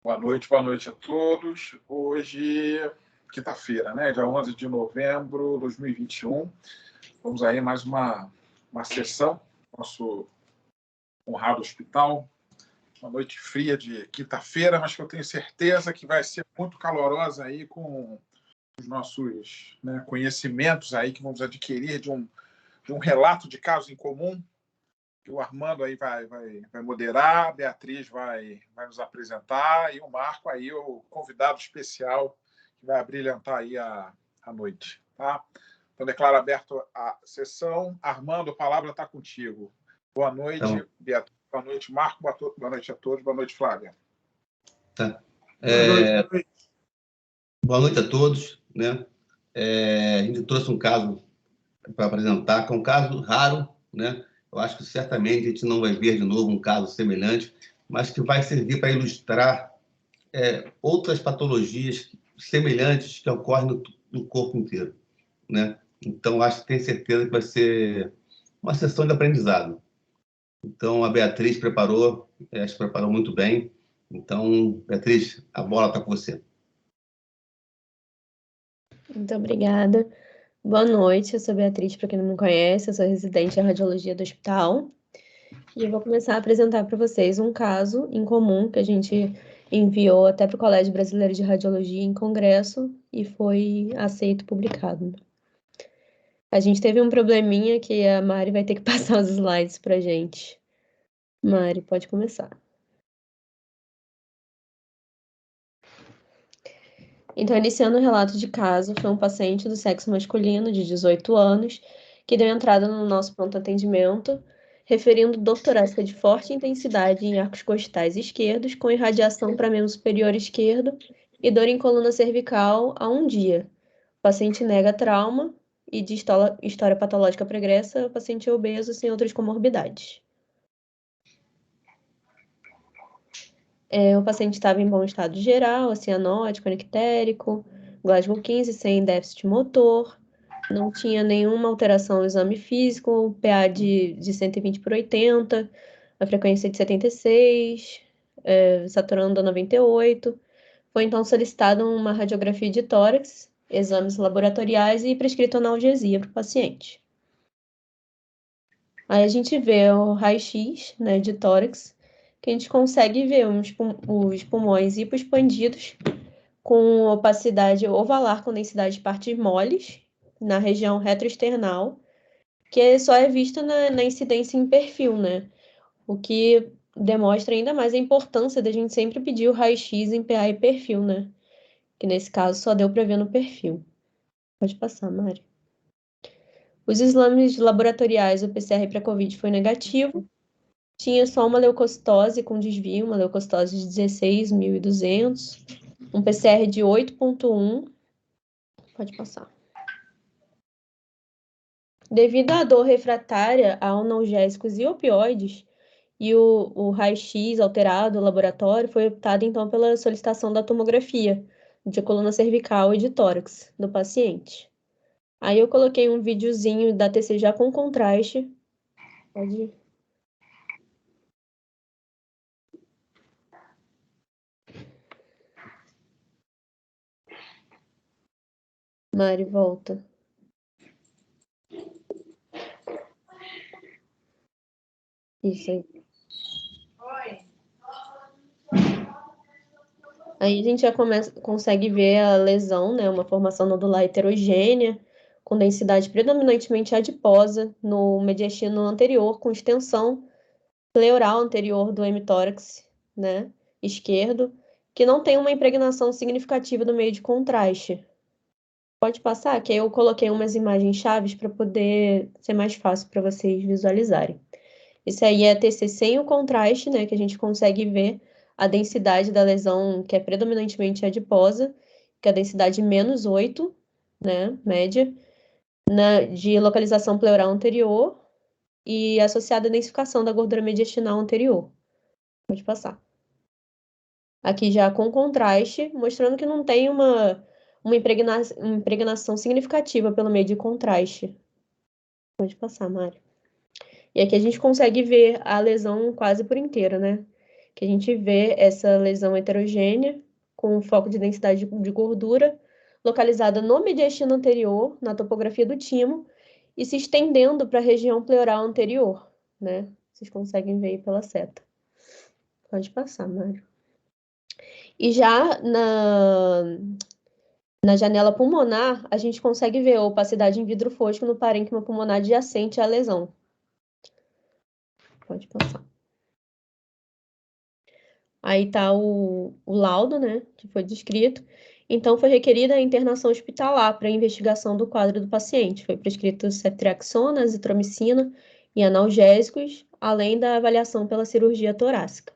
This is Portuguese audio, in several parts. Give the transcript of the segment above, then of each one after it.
Boa noite a todos. Hoje, quinta-feira, né? Dia 11 de novembro de 2021. Vamos aí mais uma sessão, nosso honrado hospital. Uma noite fria de quinta-feira, mas que eu tenho certeza que vai ser muito calorosa aí com os nossos, né, conhecimentos aí que vamos adquirir de um relato de casos em comum. O Armando aí vai moderar, a Beatriz vai nos apresentar e o Marco aí, o convidado especial que vai abrilhantar aí a noite. Tá? Então, declaro aberto a sessão. Armando, a palavra está contigo. Boa noite, então, Beatriz. Boa noite, Marco. Boa noite a todos. Boa noite, Flávia. Tá. Boa noite a todos. Né? A gente trouxe um caso para apresentar, que é um caso raro, né? Eu acho que certamente a gente não vai ver de novo um caso semelhante, mas que vai servir para ilustrar outras patologias semelhantes que ocorrem no corpo inteiro, né? Então, acho que tenho certeza que vai ser uma sessão de aprendizado. Então, a Beatriz preparou muito bem. Então, Beatriz, a bola está com você. Muito obrigada. Boa noite, eu sou Beatriz, para quem não me conhece, eu sou residente em radiologia do hospital. E eu vou começar a apresentar para vocês um caso em comum que a gente enviou até para o Colégio Brasileiro de Radiologia em congresso e foi aceito, publicado. A gente teve um probleminha que a Mari vai ter que passar os slides para a gente. Mari, pode começar. Então, iniciando o relato de caso, foi um paciente do sexo masculino de 18 anos que deu entrada no nosso pronto atendimento, referindo dor torácica de forte intensidade em arcos costais esquerdos, com irradiação para membro superior esquerdo e dor em coluna cervical há um dia. O paciente nega trauma e de história patológica pregressa, o paciente é obeso sem outras comorbidades. O paciente estava em bom estado geral, cianótico, anictérico, Glasgow 15 sem déficit motor, não tinha nenhuma alteração no exame físico, PA de 120/80, a frequência de 76, saturando a 98. Foi então solicitada uma radiografia de tórax, exames laboratoriais e prescrito analgesia para o paciente. Aí a gente vê o raio-x, né, de tórax, que a gente consegue ver os pulmões hipoexpandidos com opacidade ovalar com densidade de partes moles na região retroesternal, que só é vista na incidência em perfil, né? O que demonstra ainda mais a importância da gente sempre pedir o raio-x em PA e perfil, né? Que nesse caso só deu para ver no perfil. Pode passar, Mari. Os exames laboratoriais, o PCR para COVID foi negativo. Tinha só uma leucocitose com desvio, uma leucocitose de 16.200, um PCR de 8,1. Pode passar. Devido à dor refratária a analgésicos e opioides, e o raio-x alterado, o laboratório, foi optado então pela solicitação da tomografia de coluna cervical e de tórax do paciente. Aí eu coloquei um videozinho da TC já com contraste. Pode ir. Mari, volta. Isso aí. Aí a gente já consegue ver a lesão, né? Uma formação nodular heterogênea, com densidade predominantemente adiposa no mediastino anterior, com extensão pleural anterior do hemitórax, né? Esquerdo, que não tem uma impregnação significativa do meio de contraste. Pode passar, que eu coloquei umas imagens chaves para poder ser mais fácil para vocês visualizarem. Isso aí é TC sem o contraste, né? Que a gente consegue ver a densidade da lesão, que é predominantemente adiposa, que é a densidade -8, né? Média, de localização pleural anterior e associada à densificação da gordura mediastinal anterior. Pode passar. Aqui já com contraste, mostrando que não tem uma impregnação significativa pelo meio de contraste. Pode passar, Mário. E aqui a gente consegue ver a lesão quase por inteira, né? que a gente vê essa lesão heterogênea, com foco de densidade de gordura, localizada no mediastino anterior, na topografia do timo, e se estendendo para a região pleural anterior, né? Vocês conseguem ver aí pela seta. Pode passar, Mário. E já na janela pulmonar, a gente consegue ver a opacidade em vidro fosco no parênquima pulmonar adjacente à lesão. Pode passar. Aí está o laudo, né, que foi descrito. Então, foi requerida a internação hospitalar para a investigação do quadro do paciente. Foi prescrito ceftriaxona, azitromicina e analgésicos, além da avaliação pela cirurgia torácica.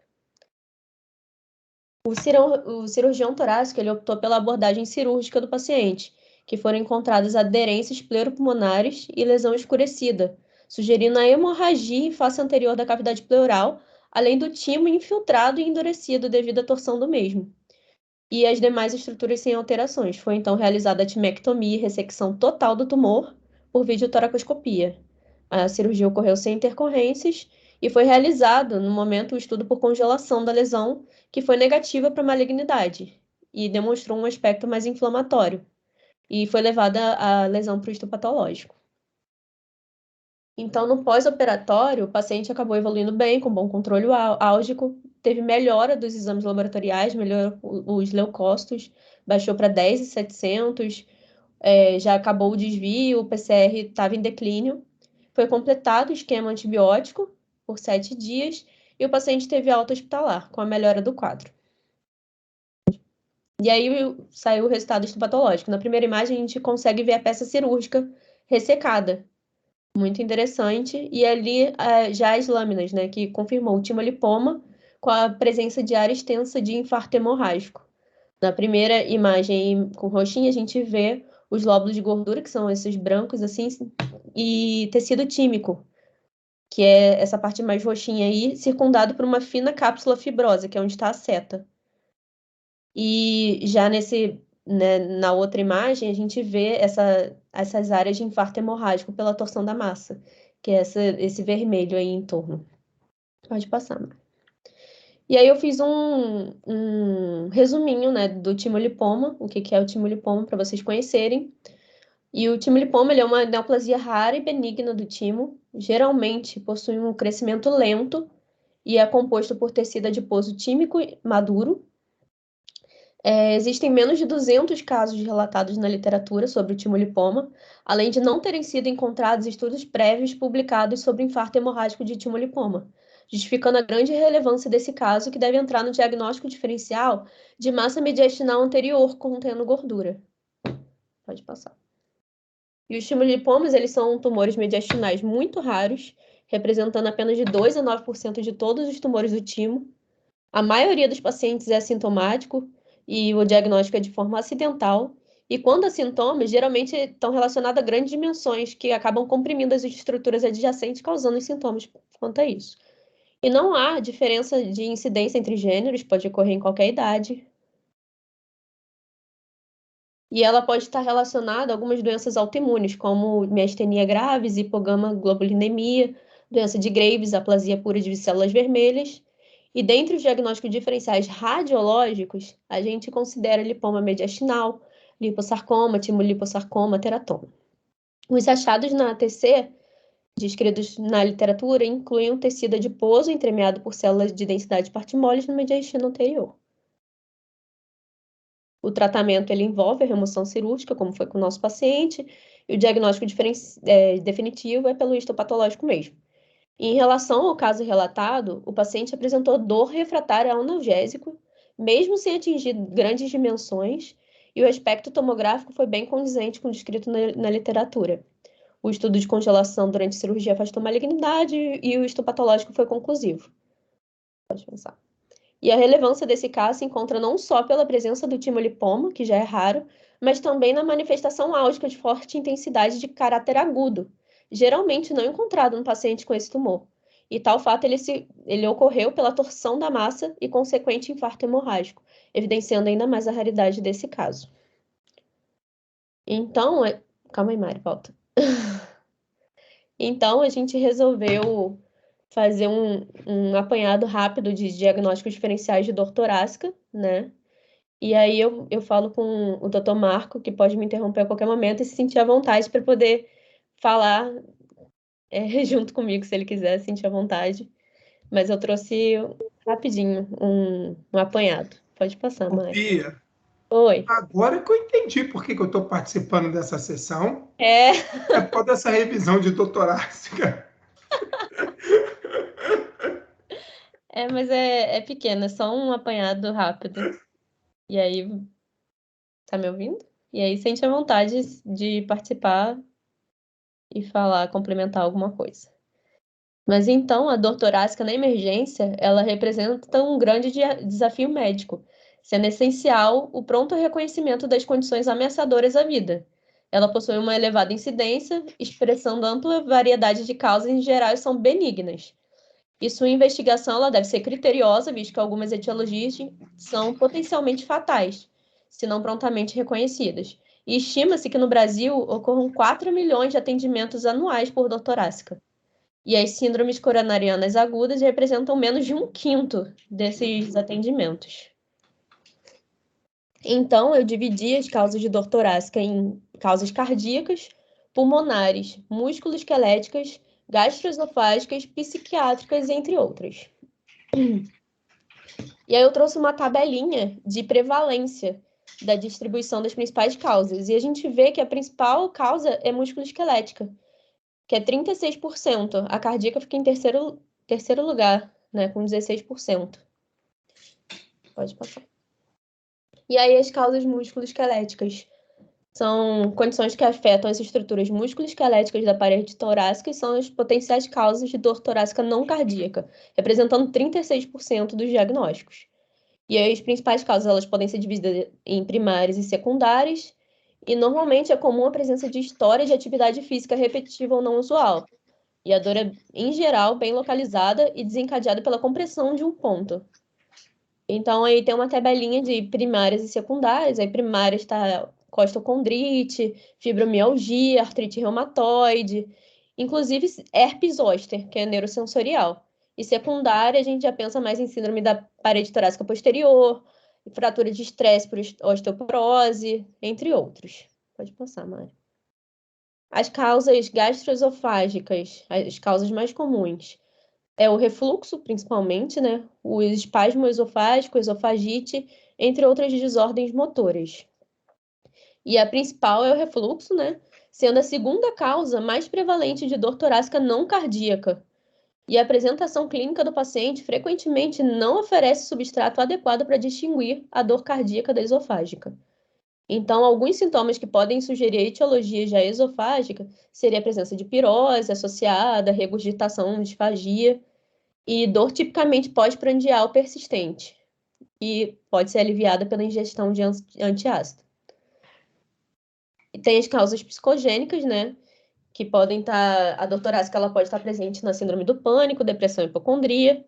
O cirurgião torácico ele optou pela abordagem cirúrgica do paciente, que foram encontradas aderências pleuropulmonares e lesão escurecida, sugerindo a hemorragia em face anterior da cavidade pleural, além do timo infiltrado e endurecido devido à torção do mesmo. E as demais estruturas sem alterações. Foi então realizada a timectomia e ressecção total do tumor por videotoracoscopia. A cirurgia ocorreu sem intercorrências e foi realizado, no momento, o estudo por congelação da lesão, que foi negativa para malignidade e demonstrou um aspecto mais inflamatório. E foi levada a lesão para o histopatológico. Então, no pós-operatório, o paciente acabou evoluindo bem, com bom controle álgico, teve melhora dos exames laboratoriais, melhorou os leucócitos, baixou para 10,700, já acabou o desvio, o PCR estava em declínio. Foi completado o esquema antibiótico por 7 dias e o paciente teve alta hospitalar, com a melhora do quadro. E aí saiu o resultado histopatológico. Na primeira imagem, a gente consegue ver a peça cirúrgica ressecada. Muito interessante. E ali já as lâminas, né, que confirmou o timolipoma com a presença de área extensa de infarto hemorrágico. Na primeira imagem com roxinha, a gente vê os lóbulos de gordura, que são esses brancos assim, e tecido tímico, que é essa parte mais roxinha aí, circundado por uma fina cápsula fibrosa, que é onde está a seta. E já na outra imagem, a gente vê essas áreas de infarto hemorrágico pela torção da massa, que é esse vermelho aí em torno. Pode passar, Mari. E aí eu fiz um resuminho, né, do timolipoma, o que é o timolipoma, para vocês conhecerem. E o timolipoma, ele é uma neoplasia rara e benigna do timo, geralmente possui um crescimento lento e é composto por tecido adiposo tímico maduro. Existem menos de 200 casos relatados na literatura sobre o timolipoma, além de não terem sido encontrados estudos prévios publicados sobre infarto hemorrágico de timolipoma, justificando a grande relevância desse caso, que deve entrar no diagnóstico diferencial de massa mediastinal anterior contendo gordura. Pode passar. E os timolipomas, eles são tumores mediastinais muito raros, representando apenas de 2 a 9% de todos os tumores do timo. A maioria dos pacientes é assintomático e o diagnóstico é de forma acidental. E quando há sintomas, geralmente estão relacionados a grandes dimensões que acabam comprimindo as estruturas adjacentes, causando os sintomas quanto a isso. E não há diferença de incidência entre gêneros, pode ocorrer em qualquer idade. E ela pode estar relacionada a algumas doenças autoimunes, como miastenia graves, hipogama-globulinemia, doença de Graves, aplasia pura de células vermelhas. E dentre os diagnósticos diferenciais radiológicos, a gente considera lipoma mediastinal, liposarcoma, timoliposarcoma, teratoma. Os achados na ATC, descritos na literatura, incluem um tecido adiposo entremeado por células de densidade partimoles no mediastino anterior. O tratamento ele envolve a remoção cirúrgica, como foi com o nosso paciente, e o diagnóstico definitivo é pelo histopatológico mesmo. Em relação ao caso relatado, o paciente apresentou dor refratária ao analgésico, mesmo sem atingir grandes dimensões, e o aspecto tomográfico foi bem condizente com o descrito na literatura. O estudo de congelação durante a cirurgia afastou malignidade e o histopatológico foi conclusivo. Pode pensar. E a relevância desse caso se encontra não só pela presença do timolipoma, que já é raro, mas também na manifestação álgica de forte intensidade de caráter agudo, geralmente não encontrado no paciente com esse tumor. E tal fato ele ocorreu pela torção da massa e consequente infarto hemorrágico, evidenciando ainda mais a raridade desse caso. Então, calma aí, Mari, volta. Então, a gente resolveu fazer um apanhado rápido de diagnósticos diferenciais de dor torácica, né? E aí eu falo com o Dr. Marco, que pode me interromper a qualquer momento e se sentir à vontade para poder falar junto comigo, se ele quiser, sentir à vontade. Mas eu trouxe rapidinho um apanhado. Pode passar, Mari. Bia, Oi. agora que eu entendi por que eu estou participando dessa sessão, É, é por causa dessa revisão de doutorácica. mas é pequeno, é só um apanhado rápido. E aí, tá me ouvindo? E aí sente a vontade de participar e falar, complementar alguma coisa. Mas então, a dor torácica na emergência, ela representa um grande desafio médico, sendo essencial o pronto reconhecimento das condições ameaçadoras à vida. Ela possui uma elevada incidência, expressando ampla variedade de causas e, em geral, são benignas. E sua investigação ela deve ser criteriosa, visto que algumas etiologias são potencialmente fatais, se não prontamente reconhecidas. E estima-se que no Brasil ocorram 4 milhões de atendimentos anuais por dor torácica. E as síndromes coronarianas agudas representam menos de 1/5 desses atendimentos. Então, eu dividi as causas de dor torácica em causas cardíacas, pulmonares, músculo-esqueléticas, gastroesofágicas, psiquiátricas, entre outras. E aí eu trouxe uma tabelinha de prevalência da distribuição das principais causas. E a gente vê que a principal causa é músculo-esquelética, que é 36%. A cardíaca fica em terceiro lugar, né, com 16%. Pode passar. E aí as causas músculo-esqueléticas são condições que afetam as estruturas músculo-esqueléticas da parede torácica e são as potenciais causas de dor torácica não cardíaca, representando 36% dos diagnósticos. E aí as principais causas elas podem ser divididas em primárias e secundárias, e normalmente é comum a presença de história de atividade física repetitiva ou não usual. E a dor é, em geral, bem localizada e desencadeada pela compressão de um ponto. Então, aí tem uma tabelinha de primárias e secundárias. Aí, primárias está costocondrite, fibromialgia, artrite reumatoide, inclusive herpes zoster, que é neurosensorial. E secundária, a gente já pensa mais em síndrome da parede torácica posterior, fratura de estresse por osteoporose, entre outros. Pode passar, Mari. As causas gastroesofágicas, as causas mais comuns, é o refluxo, principalmente, né? O espasmo esofágico, esofagite, entre outras desordens motoras. E a principal é o refluxo, né? Sendo a segunda causa mais prevalente de dor torácica não cardíaca. E a apresentação clínica do paciente frequentemente não oferece substrato adequado para distinguir a dor cardíaca da esofágica. Então, alguns sintomas que podem sugerir a etiologia já esofágica seria a presença de pirose associada, regurgitação, disfagia e dor tipicamente pós-prandial persistente e pode ser aliviada pela ingestão de antiácido. E tem as causas psicogênicas, né, que podem estar, a dor torácica ela pode estar presente na síndrome do pânico, depressão e hipocondria.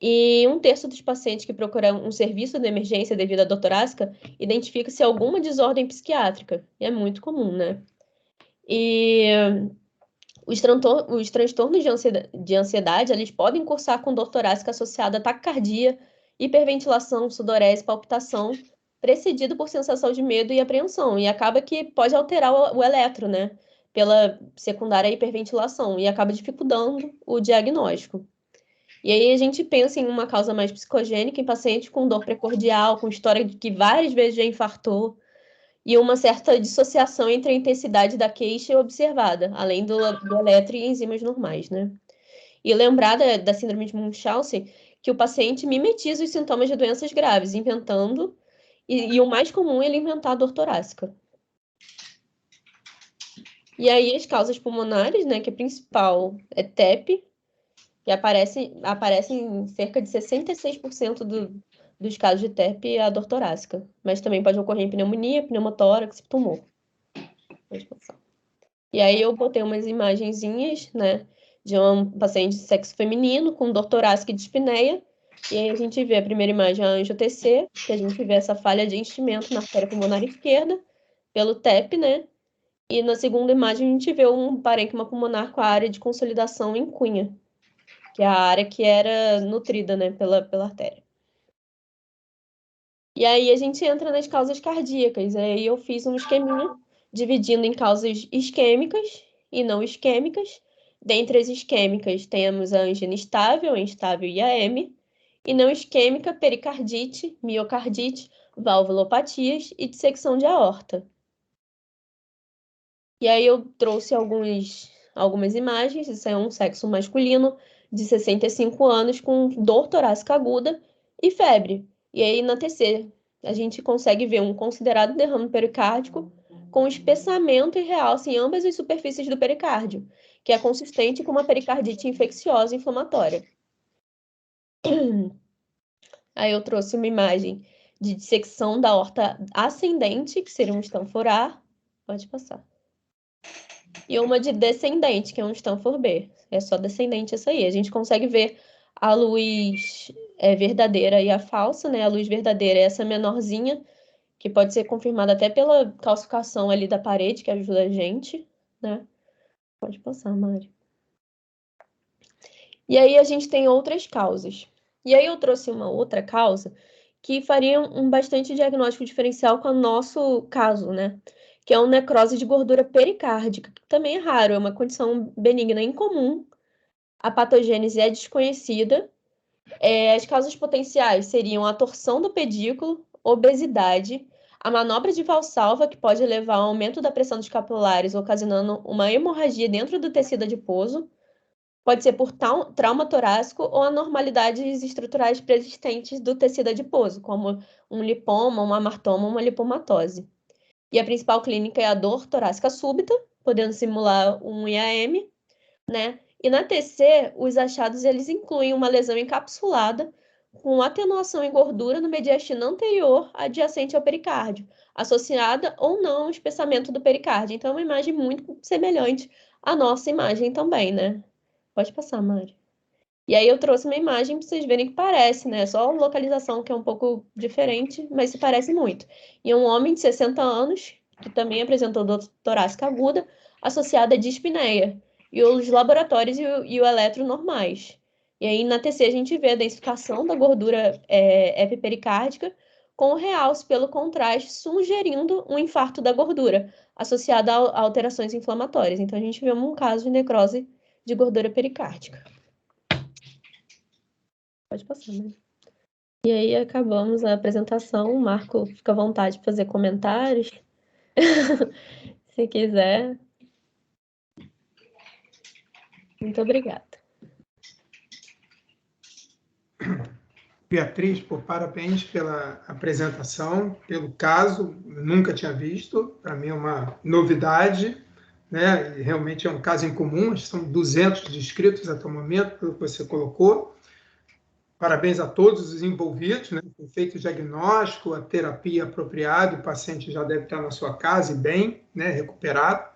E 1/3 dos pacientes que procuram um serviço de emergência devido à dor torácica identifica-se alguma desordem psiquiátrica. E é muito comum, né? E os transtornos de ansiedade, eles podem cursar com dor torácica associada a taquicardia, hiperventilação, sudorese, palpitação, precedido por sensação de medo e apreensão. E acaba que pode alterar o eletro, né? Pela secundária hiperventilação. E acaba dificultando o diagnóstico. E aí a gente pensa em uma causa mais psicogênica em pacientes com dor precordial, com história de que várias vezes já infartou, e uma certa dissociação entre a intensidade da queixa observada, além do eletro e enzimas normais, né? E lembrar da síndrome de Munchausen que o paciente mimetiza os sintomas de doenças graves, inventando, e o mais comum é ele inventar a dor torácica. E aí as causas pulmonares, né, que a principal é TEP, que aparece em cerca de 66% dos casos de TEP a dor torácica, mas também pode ocorrer em pneumonia, pneumotórax e tumor. Pode passar. E aí eu botei umas imagenzinhas, né, de um paciente de sexo feminino com dor torácica e dispneia, e aí a gente vê a primeira imagem, a angio-TC, que a gente vê essa falha de enchimento na artéria pulmonar esquerda, pelo TEP, né, e na segunda imagem a gente vê um parênquima pulmonar com a área de consolidação em cunha. que é a área que era nutrida, né, pela artéria. E aí a gente entra nas causas cardíacas. Aí eu fiz um esqueminha dividindo em causas isquêmicas e não isquêmicas. Dentre as isquêmicas temos a angina estável, a instável e a M. E não isquêmica, pericardite, miocardite, valvulopatias e dissecção de aorta. E aí eu trouxe algumas imagens. Isso é um sexo masculino de 65 anos com dor torácica aguda e febre. E aí na TC a gente consegue ver um considerado derrame pericárdico com espessamento e realce em ambas as superfícies do pericárdio, que é consistente com uma pericardite infecciosa inflamatória. Aí eu trouxe uma imagem de dissecção da aorta ascendente, que seria um estanforar. Pode passar. E uma de descendente, que é um Stanford B. É só descendente essa aí. A gente consegue ver a luz verdadeira e a falsa, né? A luz verdadeira é essa menorzinha, que pode ser confirmada até pela calcificação ali da parede, que ajuda a gente, né? Pode passar, Mari. E aí a gente tem outras causas. E aí eu trouxe uma outra causa que faria um bastante diagnóstico diferencial com o nosso caso, né? Que é uma necrose de gordura pericárdica, que também é raro, é uma condição benigna incomum. A patogênese é desconhecida. As causas potenciais seriam a torção do pedículo, obesidade, a manobra de Valsalva, que pode levar ao aumento da pressão dos capilares, ocasionando uma hemorragia dentro do tecido adiposo. Pode ser por trauma torácico ou anormalidades estruturais persistentes do tecido adiposo, como um lipoma, um amartoma, uma lipomatose. E a principal clínica é a dor torácica súbita, podendo simular um IAM, né? E na TC, os achados eles incluem uma lesão encapsulada com atenuação em gordura no mediastino anterior adjacente ao pericárdio, associada ou não ao espessamento do pericárdio. Então, é uma imagem muito semelhante à nossa imagem também, né? Pode passar, Mari. E aí eu trouxe uma imagem para vocês verem que parece, né? Só a localização que é um pouco diferente, mas se parece muito. E um homem de 60 anos, que também apresentou dor torácica aguda, associada à dispneia. E os laboratórios e o eletro normais. E aí na TC a gente vê a densificação da gordura epipericárdica com o realce pelo contraste, sugerindo um infarto da gordura, associado a alterações inflamatórias. Então a gente vê um caso de necrose de gordura pericárdica. Pode passar, né? E aí acabamos a apresentação. O Marco fica à vontade de fazer comentários, se quiser. Muito obrigada. Beatriz, parabéns pela apresentação, pelo caso, eu nunca tinha visto, para mim é uma novidade, né? E realmente é um caso incomum, são 200 inscritos até o momento, pelo que você colocou. Parabéns a todos os envolvidos, né? Foi feito o diagnóstico, a terapia apropriada, o paciente já deve estar na sua casa e bem, né? Recuperado.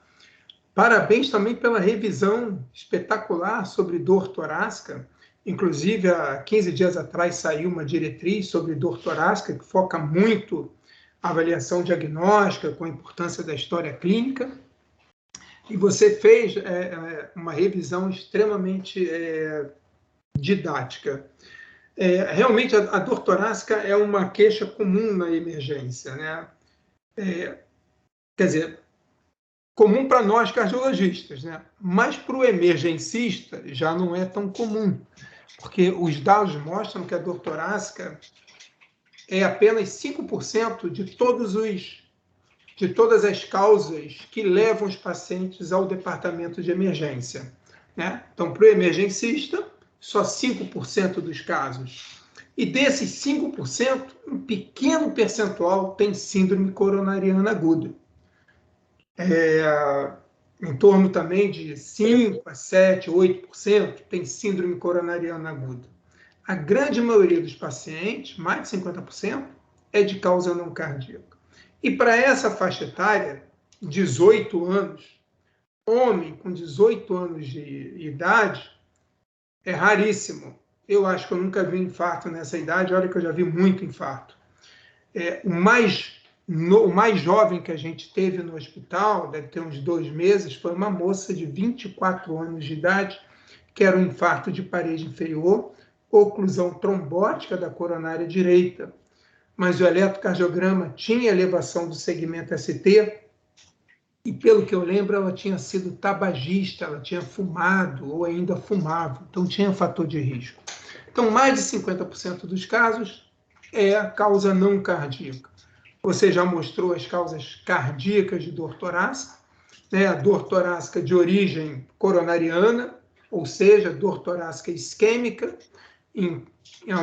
Parabéns também pela revisão espetacular sobre dor torácica. Inclusive, há 15 dias atrás saiu uma diretriz sobre dor torácica que foca muito a avaliação diagnóstica com a importância da história clínica. E você fez uma revisão extremamente didática. Realmente, a dor torácica é uma queixa comum na emergência, né? Quer dizer, comum para nós cardiologistas, né? Mas para o emergencista já não é tão comum, porque os dados mostram que a dor torácica é apenas 5% de todas as causas que levam os pacientes ao departamento de emergência, né? Então, para o emergencista, só 5% dos casos. E desses 5%, um pequeno percentual tem síndrome coronariana aguda. Em torno também de 5%, 7%, 8% tem síndrome coronariana aguda. A grande maioria dos pacientes, mais de 50%, é de causa não cardíaca. E para essa faixa etária, 18 anos, homem com 18 anos de idade, é raríssimo. Eu acho que eu nunca vi infarto nessa idade, olha que eu já vi muito infarto. O mais jovem que a gente teve no hospital, deve ter uns 2 meses, foi uma moça de 24 anos de idade, que era um infarto de parede inferior, oclusão trombótica da coronária direita, mas o eletrocardiograma tinha elevação do segmento ST, e pelo que eu lembro, ela tinha sido tabagista, ela tinha fumado ou ainda fumava, então tinha fator de risco. Então, mais de 50% dos casos é causa não cardíaca. Você já mostrou as causas cardíacas de dor torácica, né? A dor torácica de origem coronariana, ou seja, dor torácica isquêmica,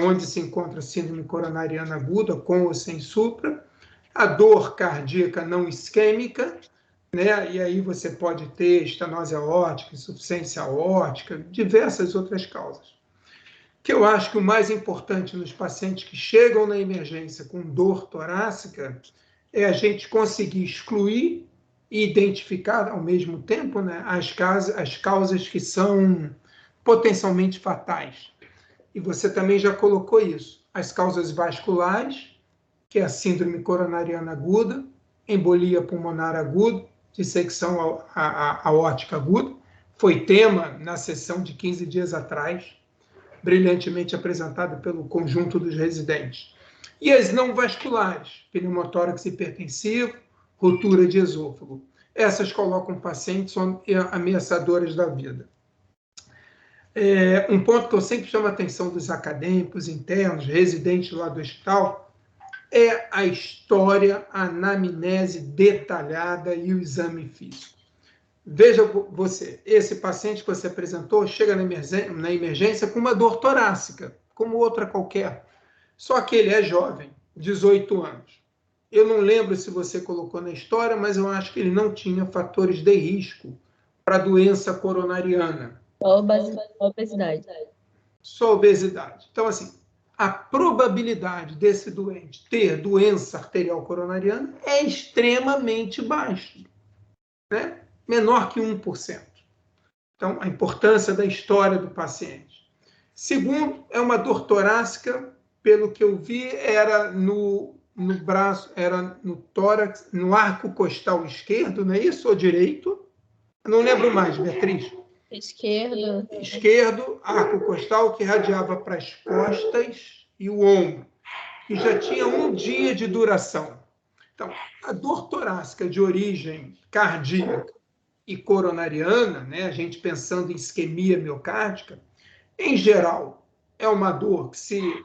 onde se encontra síndrome coronariana aguda, com ou sem supra, a dor cardíaca não isquêmica, né? E aí você pode ter estenose aórtica, insuficiência aórtica, diversas outras causas. Que eu acho que o mais importante nos pacientes que chegam na emergência com dor torácica é a gente conseguir excluir e identificar ao mesmo tempo, né, as causas que são potencialmente fatais. E você também já colocou isso. As causas vasculares, que é a síndrome coronariana aguda, embolia pulmonar aguda, dissecção aórtica aguda, foi tema na sessão de 15 dias atrás, brilhantemente apresentada pelo conjunto dos residentes. E as não vasculares, pneumotórax hipertensivo, ruptura de esôfago. Essas colocam pacientes ameaçadoras da vida. Um ponto que eu sempre chamo a atenção dos acadêmicos internos, residentes lá do hospital, é a história, a anamnese detalhada e o exame físico. Veja você, esse paciente que você apresentou chega na emergência com uma dor torácica, como outra qualquer, só que ele é jovem, 18 anos. Eu não lembro se você colocou na história, mas eu acho que ele não tinha fatores de risco para doença coronariana. Só obesidade. Só obesidade. Então, assim, a probabilidade desse doente ter doença arterial coronariana é extremamente baixa, né? Menor que 1%. Então, a importância da história do paciente. Segundo, é uma dor torácica, pelo que eu vi, era no braço, era no tórax, no arco costal esquerdo, não é isso? Ou direito? Eu não lembro mais, Beatriz. Esquerdo, arco costal, que radiava para as costas e o ombro, e já tinha 1 dia de duração. Então, a dor torácica de origem cardíaca e coronariana, né, a gente pensando em isquemia miocárdica, em geral, é uma dor que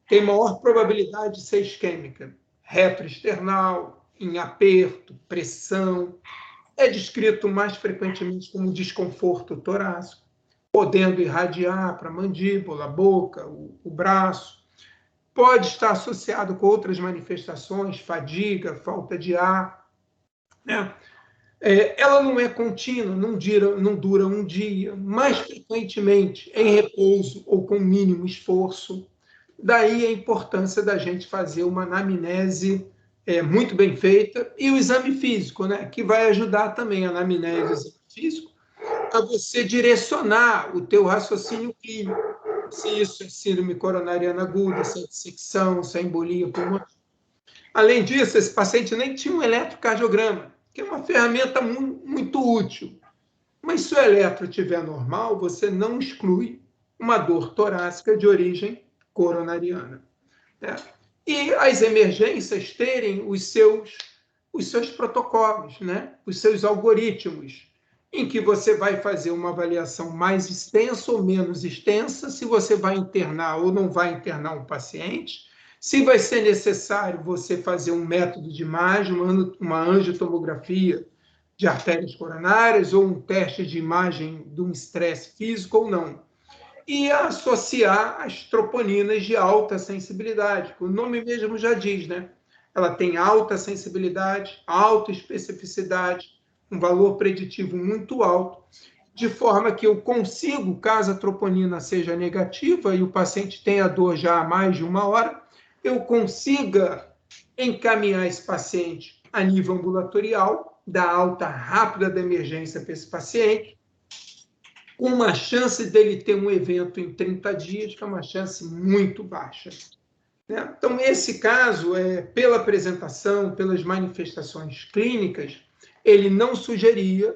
tem maior probabilidade de ser isquêmica, retroesternal, em aperto, pressão. É descrito mais frequentemente como desconforto torácico, podendo irradiar para a mandíbula, a boca, o braço. Pode estar associado com outras manifestações, fadiga, falta de ar, né? Ela não é contínua, não dura 1 dia, mais frequentemente em repouso ou com mínimo esforço. Daí a importância da gente fazer uma anamnese muito bem feita e o exame físico, né, que vai ajudar também a anamnese e o exame físico a você direcionar o teu raciocínio clínico. Se isso é síndrome coronariana aguda, se é dissecção, se é embolia pulmonar. Além disso, esse paciente nem tinha um eletrocardiograma, que é uma ferramenta muito útil. Mas se o eletro estiver normal, você não exclui uma dor torácica de origem coronariana, né? E as emergências terem os seus protocolos, né? Os seus algoritmos, em que você vai fazer uma avaliação mais extensa ou menos extensa, se você vai internar ou não vai internar um paciente, se vai ser necessário você fazer um método de imagem, uma angiotomografia de artérias coronárias ou um teste de imagem de um estresse físico ou não. E associar as troponinas de alta sensibilidade, que o nome mesmo já diz, né? Ela tem alta sensibilidade, alta especificidade, um valor preditivo muito alto, de forma que eu consigo, caso a troponina seja negativa e o paciente tenha dor já há mais de 1 hora, eu consiga encaminhar esse paciente a nível ambulatorial, dar alta rápida da emergência para esse paciente, com uma chance dele ter um evento em 30 dias, que é uma chance muito baixa, né? Então, esse caso, pela apresentação, pelas manifestações clínicas, ele não sugeria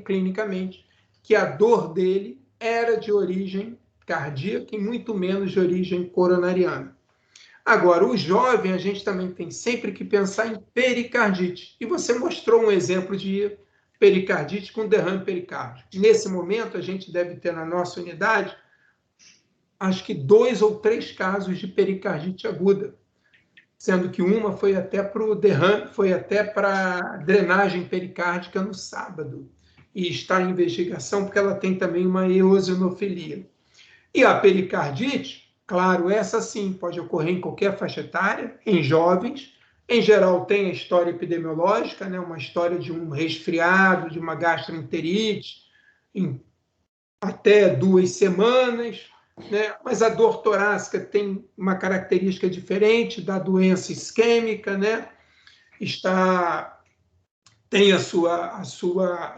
clinicamente que a dor dele era de origem cardíaca e muito menos de origem coronariana. Agora, o jovem, a gente também tem sempre que pensar em pericardite. E você mostrou um exemplo de pericardite com derrame pericárdico. Nesse momento, a gente deve ter na nossa unidade, acho que 2 ou 3 casos de pericardite aguda, sendo que uma foi até para o derrame, foi até para drenagem pericárdica no sábado. E está em investigação porque ela tem também uma eosinofilia. E a pericardite, claro, essa sim pode ocorrer em qualquer faixa etária, em jovens. Em geral, tem a história epidemiológica, né? Uma história de um resfriado, de uma gastroenterite, em até 2 semanas. Né? Mas a dor torácica tem uma característica diferente da doença isquêmica, né? Tem a sua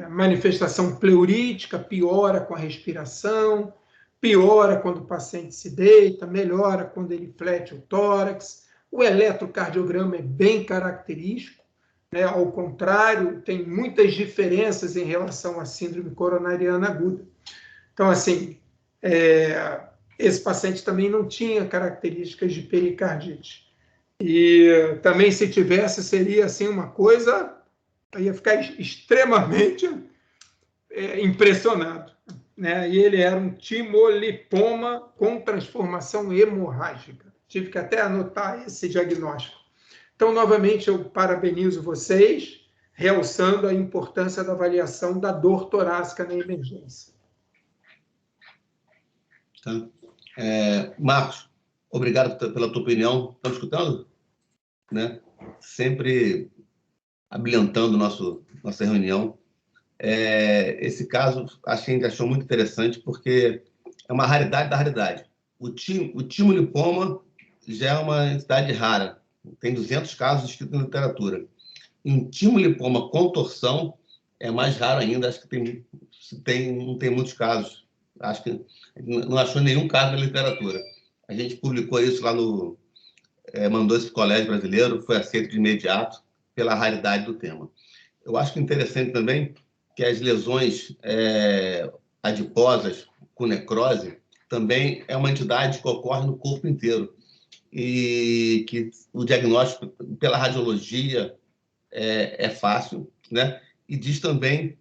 manifestação pleurítica, piora com a respiração, piora quando o paciente se deita, melhora quando ele flete o tórax. O eletrocardiograma é bem característico, né? Ao contrário, tem muitas diferenças em relação à síndrome coronariana aguda. Então, assim, esse paciente também não tinha características de pericardite. E também, se tivesse, seria assim uma coisa, eu ia ficar extremamente impressionado. Né? E ele era um timolipoma com transformação hemorrágica. Tive que até anotar esse diagnóstico. Então, novamente, eu parabenizo vocês, realçando a importância da avaliação da dor torácica na emergência. Tá. Marcos, obrigado pela tua opinião. Estamos escutando? Né? Sempre abrilhantando nossa reunião. Esse caso, a gente achou muito interessante, porque é uma raridade da raridade. O timolipoma já é uma entidade rara. Tem 200 casos escritos na literatura. Em timolipoma com torção, é mais raro ainda. Acho que não tem muitos casos. Acho que não achou nenhum caso na literatura. A gente publicou isso lá mandou esse colégio brasileiro, foi aceito de imediato pela raridade do tema. Eu acho que interessante também que as lesões adiposas com necrose também é uma entidade que ocorre no corpo inteiro e que o diagnóstico pela radiologia é fácil, né? E diz também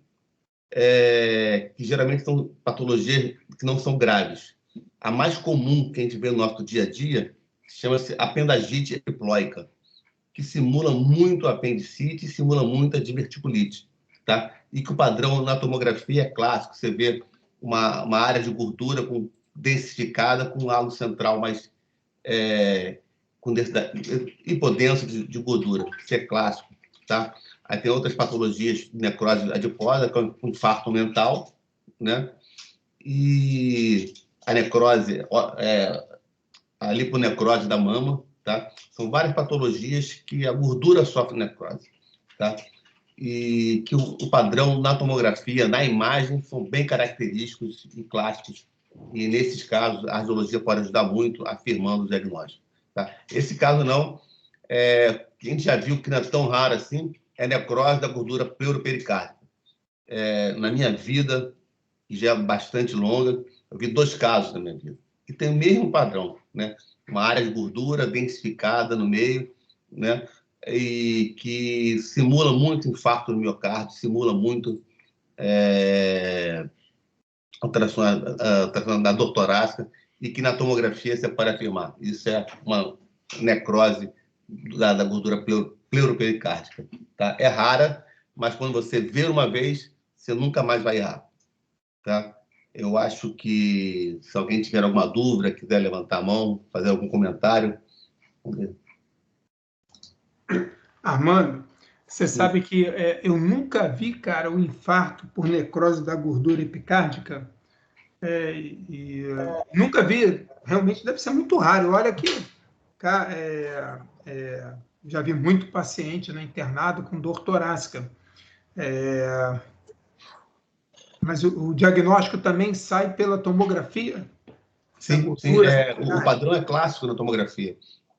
que geralmente são patologias que não são graves. A mais comum que a gente vê no nosso dia a dia chama-se apendicite epiploica, que simula muito a apendicite e simula muito a diverticulite, tá? E que o padrão na tomografia é clássico, você vê uma área de gordura densificada com um halo central mais com densidade, hipodenso de gordura, isso é clássico, tá? Aí tem outras patologias de necrose adiposa, com infarto mental, né? E a necrose, a liponecrose da mama, tá? São várias patologias que a gordura sofre necrose, tá? E que o padrão na tomografia, na imagem, são bem característicos e clássicos. E, nesses casos, a radiologia pode ajudar muito afirmando o diagnóstico, tá? Esse caso não, a gente já viu que não é tão raro assim, é necrose da gordura pleuropericárdica. Na minha vida, que já é bastante longa, eu vi 2 casos na minha vida, que tem o mesmo padrão, né? Uma área de gordura densificada no meio, né? E que simula muito infarto no miocárdio, simula muito alteração da dor torácica, e que na tomografia você pode afirmar. Isso é uma necrose da gordura pleuropericárdica. Tá? É rara, mas quando você vê uma vez, você nunca mais vai errar. Tá? Eu acho que, se alguém tiver alguma dúvida, quiser levantar a mão, fazer algum comentário. Vamos ver. Armando, você sabe que eu nunca vi, cara, o infarto por necrose da gordura epicárdica. Nunca vi, realmente deve ser muito raro. Olha que já vi muito paciente, né, internado com dor torácica. Mas o diagnóstico também sai pela tomografia? Sim, sim. O padrão é clássico na tomografia,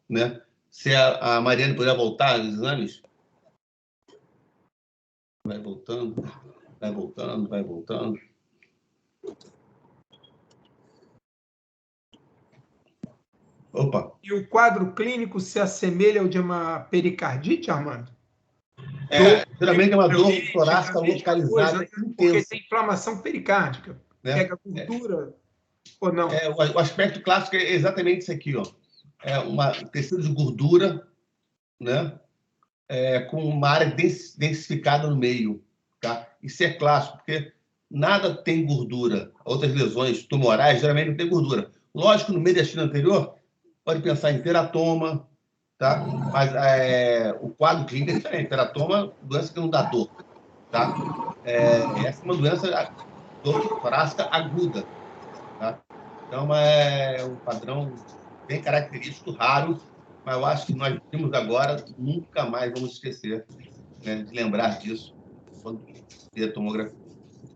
né? Se a Mariane puder voltar aos exames. Vai voltando. Vai voltando, vai voltando. Opa! E o quadro clínico se assemelha ao de uma pericardite, Armando? Geralmente é uma dor torácica localizada porque intensa. tem inflamação pericárdica. Né? Pega gordura ou não? O aspecto clássico é exatamente isso aqui, ó. É um tecido de gordura, né? Com uma área densificada no meio. Tá? Isso é clássico, porque nada tem gordura. Outras lesões tumorais geralmente não tem gordura. Lógico, no mediastino anterior, pode pensar em teratoma, tá? Mas o quadro clínico é diferente. Teratoma, doença que não dá dor, tá? Essa é uma doença dor torácica aguda, tá? Então, é um padrão bem característico, raro, mas eu acho que nós vimos agora, nunca mais vamos esquecer, né, de lembrar disso quando fizer a tomografia,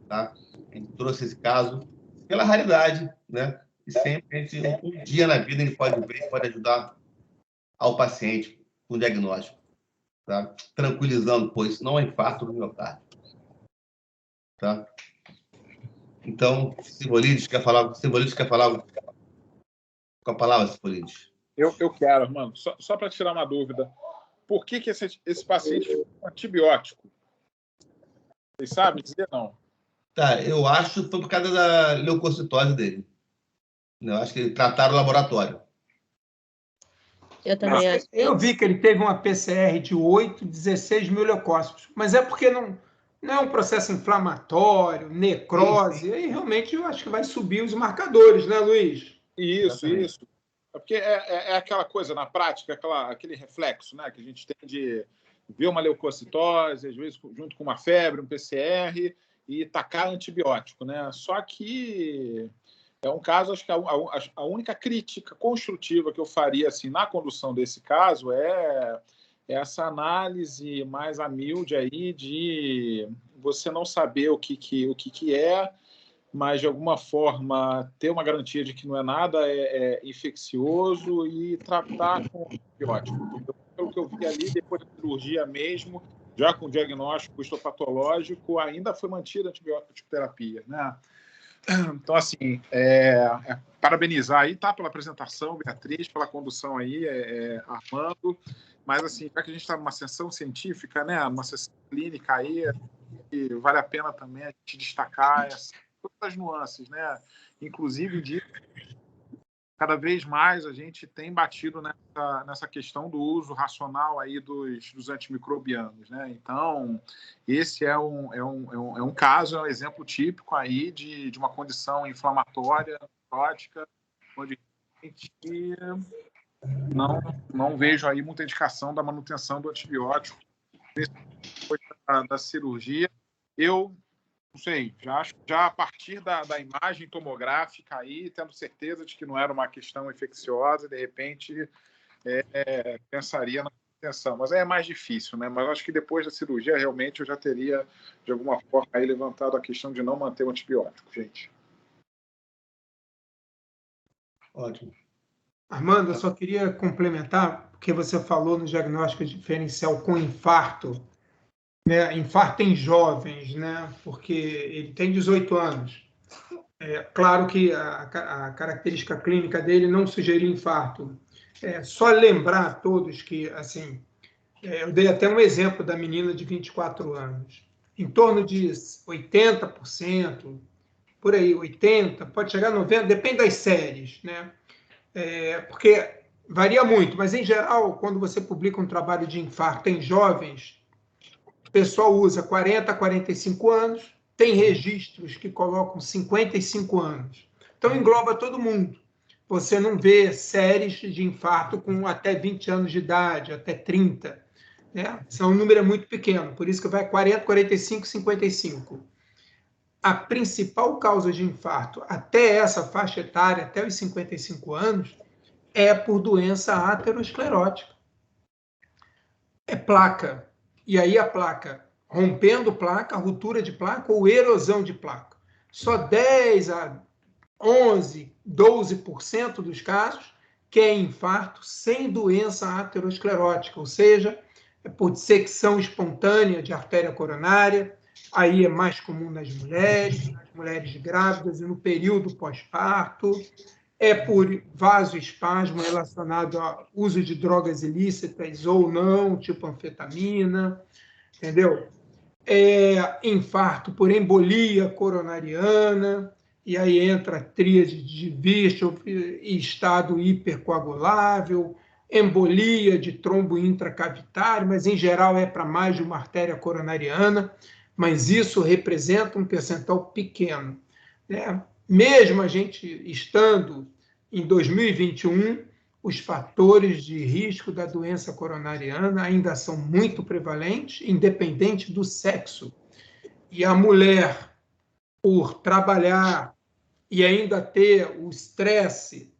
tá? A gente trouxe esse caso pela raridade, né? E sempre a gente, um dia na vida a gente pode ver, pode ajudar ao paciente com diagnóstico, tá? Tranquilizando, pois isso não é infarto do miocárdio, tá? Então, Simbolides quer falar com a palavra, Simbolides? Eu quero, mano, só para tirar uma dúvida. Por que esse paciente ficou com antibiótico? Vocês sabem dizer não? Tá, eu acho que foi por causa da leucocitose dele. Eu acho que trataram o laboratório. Eu também acho. Eu vi que ele teve uma PCR de 16 mil leucócitos, mas é porque não é um processo inflamatório, necrose, aí realmente eu acho que vai subir os marcadores, né, Luiz? Isso. É porque é aquela coisa na prática, aquele reflexo, né, que a gente tem de ver uma leucocitose, às vezes junto com uma febre, um PCR, e tacar antibiótico, né? Só que é um caso, acho que a única crítica construtiva que eu faria assim, na condução desse caso é essa análise mais humilde aí de você não saber o que é, mas de alguma forma ter uma garantia de que não é nada infeccioso e tratar com antibiótico. Pelo que eu vi ali, depois da cirurgia mesmo, já com diagnóstico histopatológico, ainda foi mantida a antibiótico-terapia, né? Então, assim, parabenizar aí, tá, pela apresentação, Beatriz, pela condução aí, Armando, mas, assim, já que a gente está numa sessão científica, né, uma sessão clínica aí, vale a pena também a gente destacar todas as nuances, né, inclusive de cada vez mais a gente tem batido nessa questão do uso racional aí dos antimicrobianos, né? Então, esse é um caso, é um exemplo típico aí de uma condição inflamatória, necrótica, onde a gente não vejo aí muita indicação da manutenção do antibiótico depois da cirurgia. Eu não sei, já a partir da imagem tomográfica aí, tendo certeza de que não era uma questão infecciosa, de repente pensaria na manutenção. Mas é mais difícil, né? Mas acho que depois da cirurgia, realmente, eu já teria, de alguma forma, aí levantado a questão de não manter o antibiótico, gente. Ótimo. Armando, eu só queria complementar, porque você falou no diagnóstico diferencial com infarto, né? Infarto em jovens, né? Porque ele tem 18 anos. Claro que a característica clínica dele não sugeria infarto. Só lembrar a todos que, assim, eu dei até um exemplo da menina de 24 anos. Em torno de 80%, por aí, 80%, pode chegar a 90%, depende das séries, né? Porque varia muito, mas, em geral, quando você publica um trabalho de infarto em jovens, o pessoal usa 40 a 45 anos, tem registros que colocam 55 anos. Então, engloba todo mundo. Você não vê séries de infarto com até 20 anos de idade, até 30. Né? São um número muito pequeno, por isso que vai 40, 45, 55. A principal causa de infarto até essa faixa etária, até os 55 anos, é por doença aterosclerótica. É placa. E aí a placa, rompendo placa, ruptura de placa ou erosão de placa. Só 10 a 11, 12% dos casos que é infarto sem doença aterosclerótica, ou seja, é por dissecção espontânea de artéria coronária, Aí é mais comum nas mulheres grávidas e no período pós-parto. É por vasoespasmo relacionado ao uso de drogas ilícitas ou não, tipo anfetamina, entendeu? Infarto por embolia coronariana, e aí entra a tríade de Virchow e estado hipercoagulável, embolia de trombo intracavitário, mas em geral é para mais de uma artéria coronariana, mas isso representa um percentual pequeno, né? Mesmo a gente estando em 2021, os fatores de risco da doença coronariana ainda são muito prevalentes, independente do sexo. E a mulher, por trabalhar e ainda ter o estresse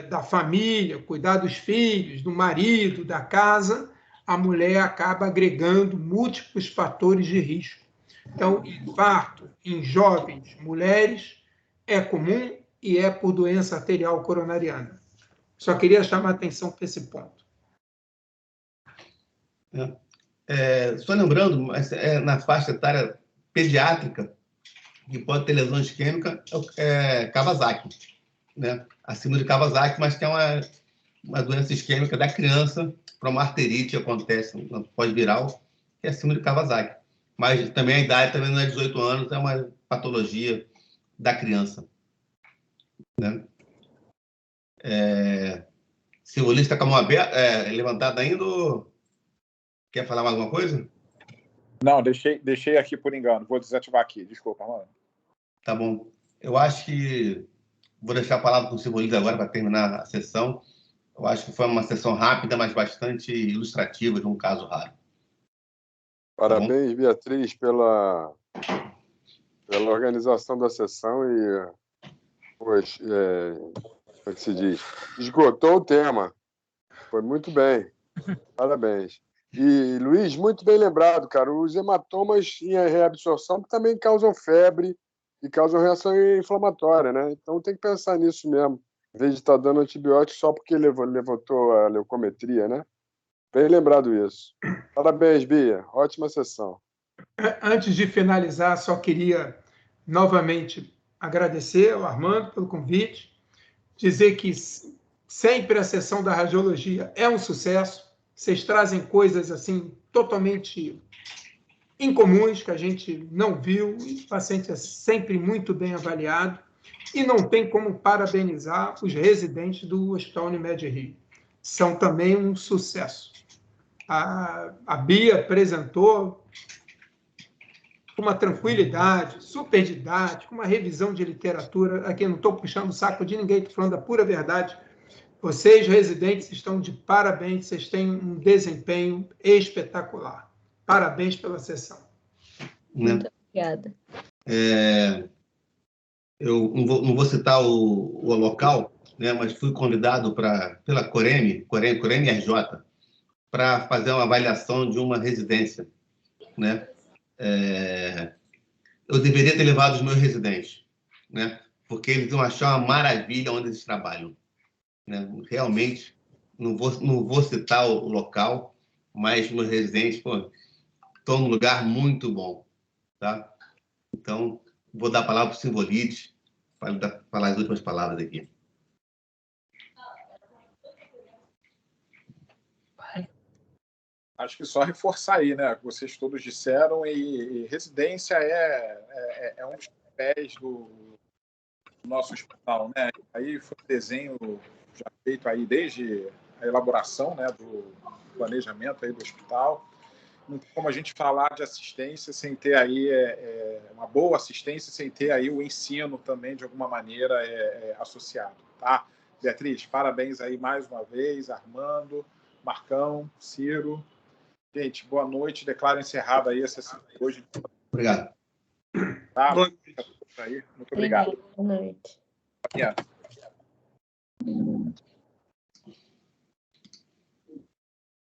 da família, cuidar dos filhos, do marido, da casa, a mulher acaba agregando múltiplos fatores de risco. Então, infarto em jovens mulheres é comum e é por doença arterial coronariana. Só queria chamar a atenção para esse ponto. Só lembrando, mas na faixa etária pediátrica, que pode ter lesão isquêmica, é Kawasaki, né? Acima de Kawasaki, mas que é uma doença isquêmica da criança, para uma arterite que acontece no pós-viral, que é acima de Kawasaki. Mas também a idade também não é 18 anos, é uma patologia da criança, né? Simbolista com a mão aberta, levantada ainda, ou quer falar mais alguma coisa? Não, deixei aqui por engano. Vou desativar aqui. Desculpa, mano. Tá bom. Eu acho que vou deixar a palavra com o Simbolista agora para terminar a sessão. Eu acho que foi uma sessão rápida, mas bastante ilustrativa de um caso raro. Parabéns, Beatriz, pela organização da sessão e, pois, como é que se diz? Esgotou o tema. Foi muito bem. Parabéns. E, Luiz, muito bem lembrado, cara. Os hematomas em reabsorção também causam febre e causam reação inflamatória, né? Então tem que pensar nisso mesmo, em vez de estar dando antibiótico só porque levantou a leucometria, né? Bem lembrado isso. Parabéns, Bia. Ótima sessão. Antes de finalizar, só queria novamente agradecer ao Armando pelo convite, dizer que sempre a sessão da radiologia é um sucesso. Vocês trazem coisas assim totalmente incomuns que a gente não viu, e o paciente é sempre muito bem avaliado, e não tem como parabenizar os residentes do Hospital Unimed Rio. São também um sucesso. A Bia apresentou com uma tranquilidade, super didática, uma revisão de literatura. Aqui eu não estou puxando o saco de ninguém, estou falando da pura verdade. Vocês, residentes, estão de parabéns, vocês têm um desempenho espetacular. Parabéns pela sessão. Muito obrigada. Eu não vou citar o local, né, mas fui convidado pela Coreme RJ, para fazer uma avaliação de uma residência, né? Eu deveria ter levado os meus residentes, né? Porque eles vão achar uma maravilha onde eles trabalham, né? Realmente, não vou citar o local, mas meus residentes estão num lugar muito bom, tá? Então, vou dar a palavra para o Simbolite, para falar as últimas palavras aqui. Acho que só reforçar aí, né? Que vocês todos disseram, e residência é um dos pés do nosso hospital, né? Aí foi um desenho já feito aí desde a elaboração, né, do planejamento aí do hospital. Não tem como a gente falar de assistência sem ter aí uma boa assistência, sem ter aí o ensino também, de alguma maneira, associado, tá? Beatriz, parabéns aí mais uma vez, Armando, Marcão, Ciro. Gente, boa noite. Declaro encerrada aí a sessão de hoje. Obrigado. Tá? Boa noite. Muito obrigado. Boa noite. Yeah.